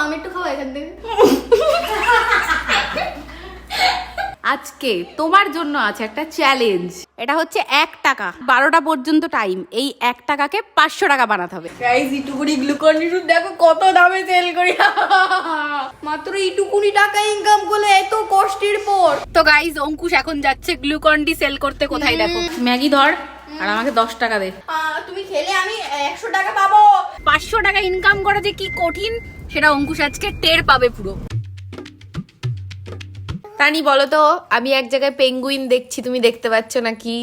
আমি একটু খাবো এখান থেকে। আজকে তোমার জন্য আছে একটা চ্যালেঞ্জ। এটা হচ্ছে 1 টাকা, 12টা পর্যন্ত টাইম। এই 1 টাকাকে 500 টাকা বানাতে হবে। গাইস ইটুকুনি গ্লুকন ডি দেখো কত দামে সেল করি। মাত্র ইটুকুনি টাকা ইনকাম করলে এত কষ্টের পর। তো গাইস অঙ্কুশ এখন যাচ্ছে গ্লুকন ডি সেল করতে। কোথায় দেখো, ম্যাগি ধর আর আমাকে 10 টাকা দে। তুমি খেলে আমি 100 টাকা পাবো। 500 টাকা ইনকাম করা যে কি কঠিন সেটা অঙ্কুশ আজকে টের পাবে পুরো। তানি বলো তো, আমি এক জায়গায় পেঙ্গুইন দেখছি, তুমি দেখতে পাচ্ছ নাকি?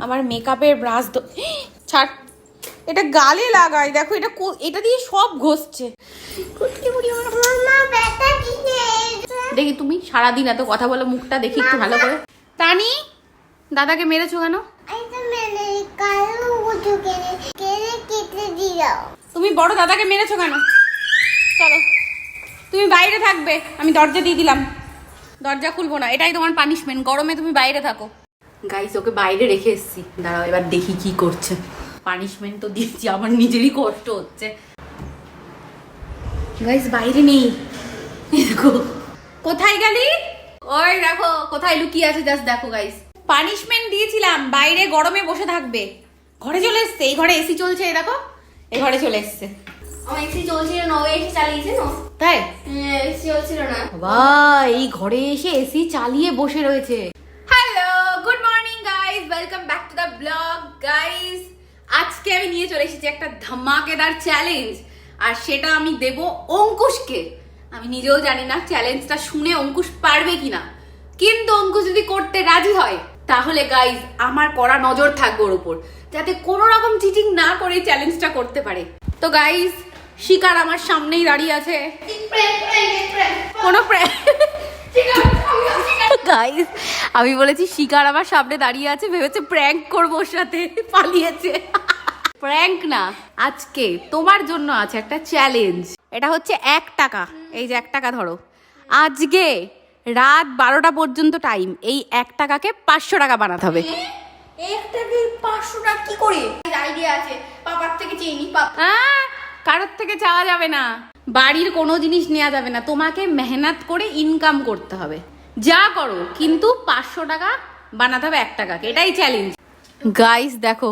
আমার মেকআপের ব্রাশ ছাড়, এটা গালে লাগাই। দেখো এটা এটা দিয়ে সব ঘষছে। দেখি তুমি সারাদিন এত কথা বলো, মুখটা দেখি একটু ভালো করে। তানি, দাদাকে মেরেছো কেন? তুমি বড় দাদাকে মেরেছো কেন? চলো তুমি বাইরে থাকবে, আমি দরজা দিয়ে দিলাম, দরজা খুলবো না। এটাই তোমার পানিশমেন্ট, গরমে তুমি বাইরে থাকো। গাইস ওকে বাইরে রেখে এসেছি, দাঁড়াও এবার দেখি কি করছে। পানিশমেন্ট তো দিয়েছি, আমার নিজেরই কষ্ট হচ্ছে। গাইস বাইরে নেই, দেখো। কোথায় গেলি? ওই দেখো কোথায় লুকিয়ে আছে, জাস্ট দেখো গাইস। পানিশমেন্ট দিয়েছিলাম, বাইরে গরমে বসে থাকবে। ঘরে চলে এসছে, এই ঘরে এসি চলছে, এই দেখো এই ঘরে চলে এসছে। আমার এসি চলছিল না, ও এসি চালিয়েছে না। তাই? এসি চলছিল না। বাহ, এই ঘরে এসে এসি চালিয়ে বসে রয়েছে। Hello, good morning guys, welcome back to the blog. Guys আজকে আমি নিয়ে চলে এসেছি একটা ধামাকেদার চ্যালেঞ্জ, আর সেটা আমি দেব অঙ্কুশকে। আমি নিজেও জানি না চ্যালেঞ্জটা শুনে অঙ্কুশ পারবে কিনা, কিন্তু অঙ্কুশ যদি করতে রাজি হয় তাহলে গাইস আমার কড়া নজর থাকবে ওর উপর, যাতে কোনো রকম চিটিং না করে চ্যালেঞ্জটা করতে পারে। তো গাইস শিকার আমার সামনেই দাঁড়িয়ে আছে। কোনো গাইস আমি বলেছি শিকার আমার সামনে দাঁড়িয়ে আছে, ভেবেছে প্র্যাঙ্ক করবো ওর সাথে, পালিয়েছে। প্র্যাঙ্ক না, আজকে তোমার জন্য আছে একটা চ্যালেঞ্জ। এটা হচ্ছে 1 টাকা, এই যে 1 টাকা ধরো। আজকে রাত 12টা পর্যন্ত টাইম। এই 1 টাকাকে 500 টাকা বানাতে হবে। 1 টাকায় 500 টাকা কি করে? আইডিয়া আছে, পাপার থেকে চেয়ে নি। কারোর থেকে চাওয়া যাবে না, বাড়ির কোনো জিনিস নেওয়া যাবে না, তোমাকে মেহনত করে ইনকাম করতে হবে। যা করো কিন্তু 500 টাকা বানাতে হবে 1 টাকাকে, এটাই চ্যালেঞ্জ। গাইস দেখো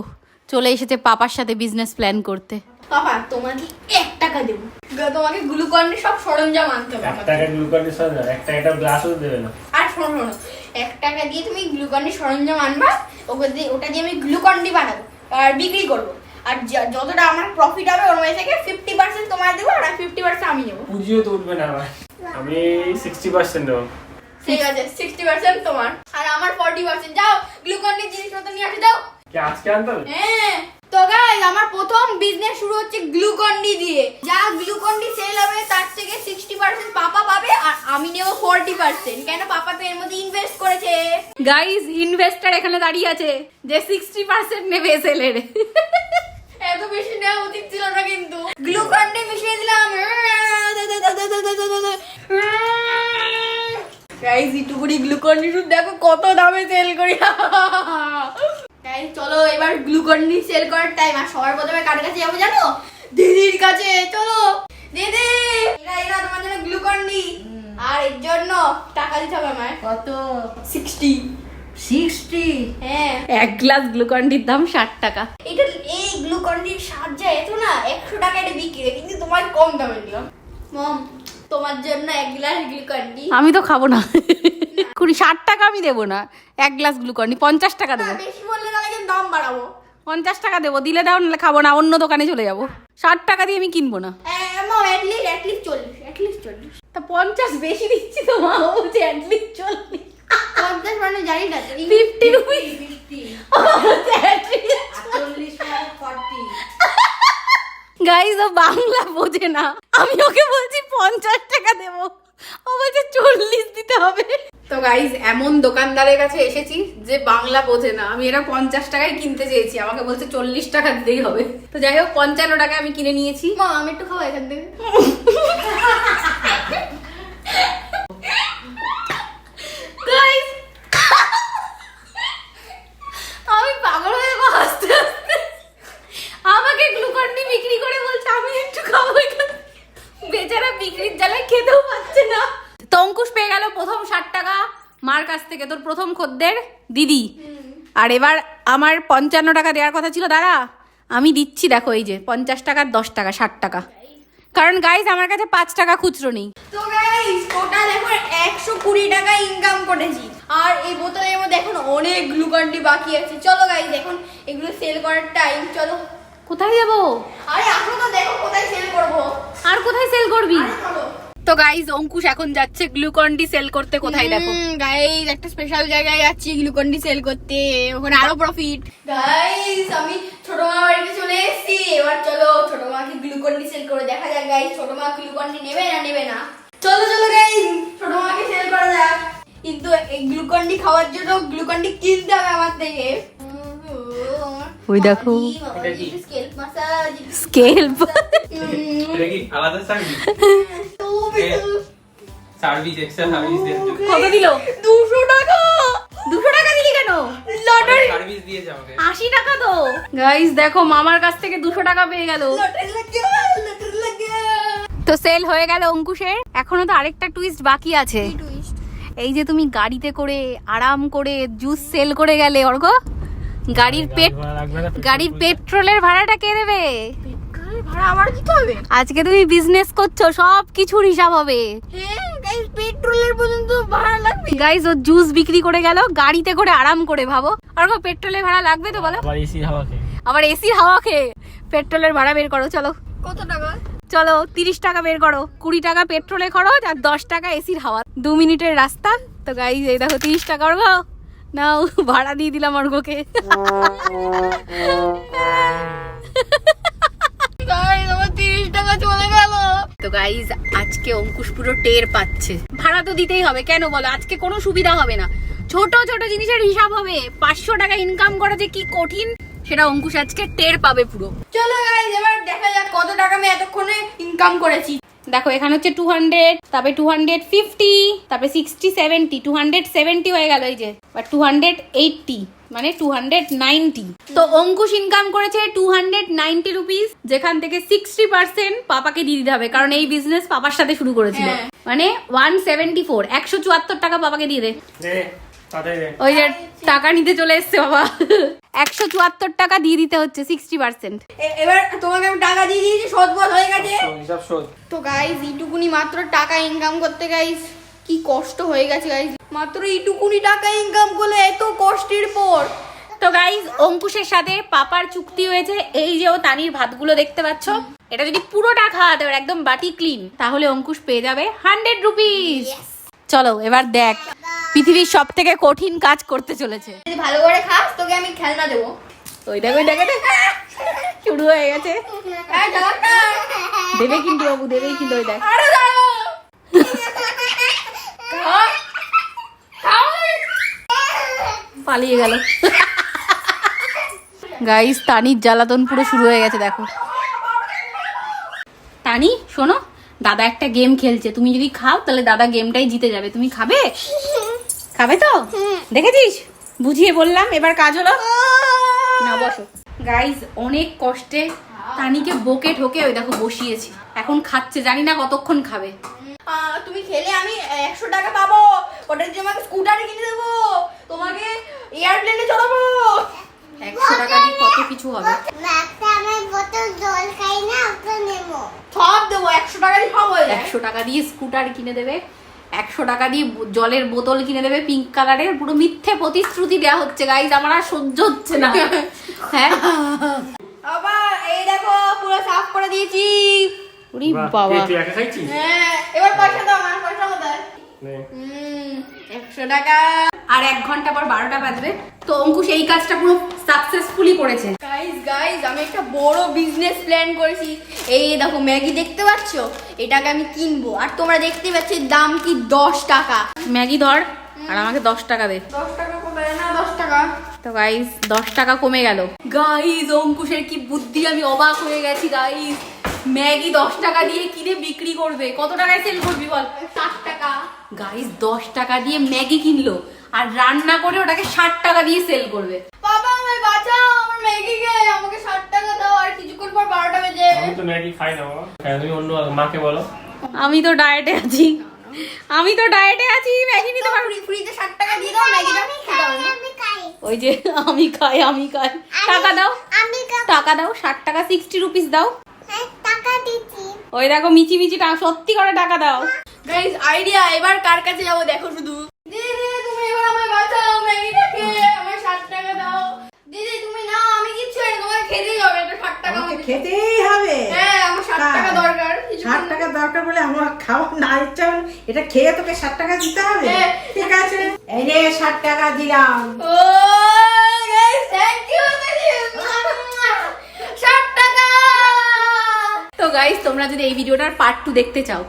চলে এসেছে পাপার সাথে বিজনেস প্ল্যান করতে। পাপা তোমাকে 1 টাকা দেব, তোমাকে গ্লুকন ডি সব সরঞ্জাম আনতে হবে। 1 টাকা গ্লুকন ডি সরঞ্জাম, 1 টাকা গ্লাসও দেবে না। আর শোনো 1 টাকা দিয়ে তুমি গ্লুকন ডি সরঞ্জাম আনবা, ওটা দিয়ে আমি গ্লুকন ডি বানাবো আর বিক্রি করবো। আর যতটা আমার প্রফিট হবে ওর মধ্যে থেকে 50% তোমার দেবো আর 50% আমি নেবো। পুঁজিও তো উঠবে না আমার, আমি 60% নেবো। ঠিক আছে, 60% তোমার আর আমার 40%। যাও গ্লুকন ডি জিনিসপত্র নিয়ে আসে দাও। কি আজকে আনতে হবে? হ্যাঁ তো গাইস আমার প্রথম বিজনেস শুরু হচ্ছে গ্লুকন ডি দিয়ে। যা গ্লুকন ডি সেল হবে তার থেকে 60% পাপা পাবে আর আমি নেব 40%। কেন? পাপা তো এর মধ্যে ইনভেস্ট করেছে। গাইস ইনভেস্টর এখানে দাঁড়িয়ে আছে যে 60% নেবে সেলের। এত বেশি নেওয়া উচিত ছিল না, কিন্তু গ্লুকন ডি মিশিয়ে দিলাম। গাইস ইটুকুনি গ্লুকন ডি দেখো কত দামে সেল করি। গাইস চলো এবার গ্লুকন ডি সেল করার টাইম। আর সবার প্রথমে কার কাছে যাবো জানো? দিদির কাছে। চলো দিদি, এরা তোমার জন্য গ্লুকন ডি, আর এর জন্য টাকা দিতে হবে আমায়। কত? 60। হ্যাঁ, 1 গ্লাস গ্লুকন ডির দাম 60 টাকা। এটা এই গ্লুকন ডির সাহায্যে এত না 100 টাকা এটা বিক্রি, কিন্তু তোমার কম দামে দিলাম। মম তোমার জন্য 1 গ্লাস গ্লুকন ডি। আমি তো খাবো না, 60 টাকা আমি দেবো না। 1 গ্লাস গ্লুকন ডি 50 টাকা দেবো। বেশি বললে তাহলে কিন্তু দাম বাড়াবো। 50 টাকা দেবো, দিলে দাও নাহলে খাবো না, অন্য দোকানে চলে যাবো। 60 টাকা দিয়ে আমি কিনবো না। মম অ্যাটলিস্ট 40। তা 50 বেশি দিচ্ছি তো, মা বলছে অ্যাটলিস্ট 40। 50 মানে জানি না 50 রুপিস। গাইস ও বাংলা বোঝে না, আমি ওকে বলছি 50 টাকা দেবো, ও বলছে 40 দিতে হবে। তো গাইস এমন দোকানদারের কাছে এসেছি যে বাংলা বোঝে না। আমি এরা 50 টাকায় কিনতে চেয়েছি, আমাকে বলছে 40 টাকা দিতেই হবে। তো যাই হোক 55 টাকা আমি কিনে নিয়েছি। মা আমি একটু খাবো এখান থেকে। গাইস আমি পাগল হয়ে যাবো হাসতে হাসতে। আমাকে গ্লুকন ডি বিক্রি করে প্রথম 60 টাকা মার কাছ থেকে, তোর প্রথম খদ্দের দিদি। আর এবার আমার 55 টাকা দেওয়ার কথা ছিল, দাঁড়া আমি দিচ্ছি, দেখো এই যে 50 টাকা 10 টাকা 60 টাকা, কারণ গাইজ আমার কাছে 5 টাকা খুচরো নেই। তো গাইস টোটাল এখন 120 টাকা ইনকাম করেছি। আর এই বোতলের মধ্যে এখন অনেক গ্লুকন ডি বাকি আছে। চলো গাইস এখন এগুলো সেল করার টাইম, চলো। কোথায় যাবো? আরে আসো তো, দেখো কোথায় সেল করবো। আর কোথায় সেল করবি? আরে চলো। তো গাইজ অঙ্কুশ এখন যাচ্ছে গ্লুকন ডি সেল করতে। কোথায় দেখো গাইস, একটা স্পেশাল জায়গায় যাচ্ছি গ্লুকন ডি সেল করতে, ওখানে আরো প্রফিট। গাইস আমি ছোট মা বাড়িতে চলে এসেছি, এবার চলো ছোট মাকে গ্লুকন ডি সেল করে দেখা যাক গাইস ছোট মা গ্লুকন ডি নেবে না। চলো চলো গাইস ছোট মাকে সেল করা যাক, কিন্তু এই গ্লুকন ডি খাওয়ার জন্য গ্লুকন ডি কিনতে হবে আমার থেকে। ওই দেখো এটা কি? Scale massage. স্কেল। এটা কি আলাদা সার্ভিস? সার্ভিস এক্সট্রা সার্ভিস দেন। কত দিল? 200 টাকা। 200 টাকা দিলি কেন? লটারি সার্ভিস দিয়েছে আমাকে। 80 টাকা তো। গাইস দেখো মামার কাছ থেকে 200 টাকা পেয়ে গেল। লটারি লাগে। তো সেল হয়ে গেল অঙ্কুশের। এখনো তো আরেকটা টুইস্ট বাকি আছে। এই যে তুমি গাড়িতে করে আরাম করে জুস সেল করে গেলে অর্ঘ, গাড়ির পেট্রোলের ভাড়াটা কে দেবে? ভাড়া আবার দিতে হবে। আজকে তুমি বিজনেস করছো, সব কিছুর হিসাব হবে। হ্যাঁ গাইস পেট্রোলের পর্যন্ত ভাড়া লাগবে। গাইস ও জুস বিক্রি করে গেল গাড়িতে করে আরাম করে, ভাবো। অর্ঘ পেট্রোলের ভাড়া লাগবে তো বলো? আবার এসির হাওয়া খেয়ে। আবার এসির হাওয়া খেয়ে পেট্রোলের ভাড়া বের করো, চলো। কত টাকা? চলো 30 টাকা বের করো। 20 টাকা পেট্রোলে খরচ আর 10 টাকা এসির হাওয়া, 2 মিনিটের রাস্তা। তো গাইস এই দেখো 30 টাকা অর্ঘ নাও, ভাড়া দিয়ে দিলাম অর্ঘকে। গাইস আমার 30 টাকা চলে গেল। তো গাইস আজকে অঙ্কুশ পুরো টের পাচ্ছে। ভাড়া তো দিতেই হবে, কেন বলো? আজকে কোনো সুবিধা হবে না, ছোট ছোট জিনিসের হিসাব হবে। 500 টাকা ইনকাম করা যে কি কঠিন সেটা অঙ্কুশ আজকে টের পাবে পুরো। চলো গাইস এবার দেখা যাক কত টাকা আমি এতক্ষণে ইনকাম করেছি। দেখো এখানে হচ্ছে 200, তারপরে 250, তারপরে 60, 70, 270 হয়ে গেল এই যে, বা 280 মানে 290। তো অঙ্কুশ ইনকাম করেছে 290 রুপিস, যেখান থেকে 60% পাপাকে দিয়ে দিতে হবে, কারণ এই বিজনেস পাপার সাথে শুরু করেছিল। হ্যাঁ। মানে 174, 174 টাকা পাপাকে দিয়ে দে। দে তাড়াতাড়ি দে। ওই যে টাকা নিতে চলে এসছে বাবা। 174 টাকা দিয়ে দিতে হচ্ছে 60%। এবার তোমাকে আমি টাকা দিয়ে দিয়েছি, শোধ হয়ে গেছে। হিসাব শোধ। তো গাইস এইটুকুনি মাত্র টাকা ইনকাম করতে গাইস কি কষ্ট হয়ে গেছে গাইস, মাত্র এইটুকুনি টাকা ইনকাম করলে এত কষ্টের পর। তো গাইজ অঙ্কুশের সাথে পাপার চুক্তি হয়েছে, এই যে ও তানির ভাতগুলো দেখতে পাচ্ছ, এটা যদি পুরোটা খাওয়াতে পারে একদম বাটি ক্লিন, তাহলে অঙ্কুশ পেয়ে যাবে 100 রুপিস। চলো এবার দেখ পৃথিবীর সব থেকে কঠিন কাজ করতে চলেছে। যদি ভালো করে খাস তোকে আমি খেলনা দেবো। ওই দেখো শুরু হয়ে গেছে। এই ডাক্তার। দেবে কিন্তু বাবু, দেবেই কিন্তু। ওই দেখ আরে দাঁড়াও। খাও। খাও। পালিয়ে গেল। গাইস তানির জ্বালাতন পুরো শুরু হয়ে গেছে, দেখো। তানি শোনো, দাদা একটা গেম খেলছে, তুমি যদি খাও তাহলে দাদা গেমটাই জিতে যাবে। তুমি খাবে? খাবে তো? দেখেছিস, বুঝিয়ে বললাম, এবার কাজ হলো না। বসো। গাইস অনেক কষ্টে তানিকে বকে ঠকে ওই দেখো বসিয়েছি, এখন খাচ্ছে, জানি না কতক্ষণ খাবে। তুমি খেলে আমি 100 টাকা পাবো, ওটা দিয়ে আমাকে স্কুটার কিনে দেবো, তোমাকে এয়ারপ্লেনে চড়াবো। 100 টাকা দিয়ে কত কিছু হবে। সব দেবো, 100 টাকা দিয়ে সব হয়ে যায়। 100 টাকা দিয়ে স্কুটার কিনে দেবে, 100 টাকা দিয়ে জলের বোতল কিনে দেবে পিঙ্ক কালারের। পুরো মিথ্যে প্রতিশ্রুতি দেওয়া হচ্ছে গাইজ, আমার আর সহ্য হচ্ছে না। হ্যাঁ আবার এই দেখো পুরো সাফ করে দিয়েছি। ওরে বাহ, বাবা। তুই একা খাইছিস? হ্যাঁ এবার পয়সা দাও, আমার পয়সা কোথায়? নে। 100 টাকা। আর 1 ঘন্টা পর 12টা বাজবে। তো অঙ্কুশ এই কাজটা পুরো সাকসেসফুলি করেছে। গাইস আমি একটা বড় বিজনেস প্ল্যান করেছি। এই দেখো ম্যাগি দেখতে পাচ্ছো, এটাকে আমি কিনবো, আর তোমরা দেখতে পাচ্ছ দাম কি 10 টাকা। ম্যাগি ধর আর আমাকে 10 টাকা দে। 10 টাকা কোথায়? না 10 টাকা। তো গাইস 10 টাকা কমে গেল। গাইস অঙ্কুশের কি বুদ্ধি, আমি অবাক হয়ে গেছি গাইস। ম্যাগি 10 টাকা দিয়ে কিনে বিক্রি করবে, কত টাকায় সেল করবি বল? 60 টাকা। গাইস 10 টাকা দিয়ে ম্যাগি কিনলো আর রান্না করে ওটাকে 60 টাকা দিয়ে সেল করবে। বাবা আমায় বাঁচাও, আমার ম্যাগি কে, আমাকে 60 টাকা দাও, আর কিছুক্ষণ পর 12টা বেজে। আমি তো ম্যাগি খাই না বাবা। হ্যাঁ তুমি অন্য মাকে বলো। আমি তো ডায়েটে আছি। আমি তো ডায়েটে আছি, ম্যাগি নিতে পারবো। ফ্রিতে 60 টাকা দিয়ে দাও, ম্যাগিটা খেতে হবে না। ওই যে আমি খাই টাকা দাও, টাকা দাও, 60 টাকা 60 রুপিস দাও। ওই দেখো মিচি মিচি টাকা, সত্যি করে টাকা দাও। গাইস আইডিয়া, এবার কার কাছে যাবো দেখো শুধু। দিদি তুমি এবার আমায় বাঁচাও, ম্যাগিটা খেয়ে আমায় 60 টাকা দাও। দিদি তুমি নাও, আমি কিচ্ছু না, তোমাকে খেতেই হবে, এটা 60 টাকা আমাকে আমাকে। খেতেই হবে। হ্যাঁ আমার 60 টাকা দরকার। 60 টাকা দরকার বলে আমার খাওয়া না ইচ্ছা হলো, এটা খেয়ে তোকে 60 টাকা দিতে হবে? হ্যাঁ। ঠিক আছে, এই নে 60 টাকা দিলাম। ও গাইস থ্যাংক ইউ দিদি, 60 টাকা। তো গাইস তোমরা যদি এই ভিডিওটার পার্ট 2 দেখতে চাও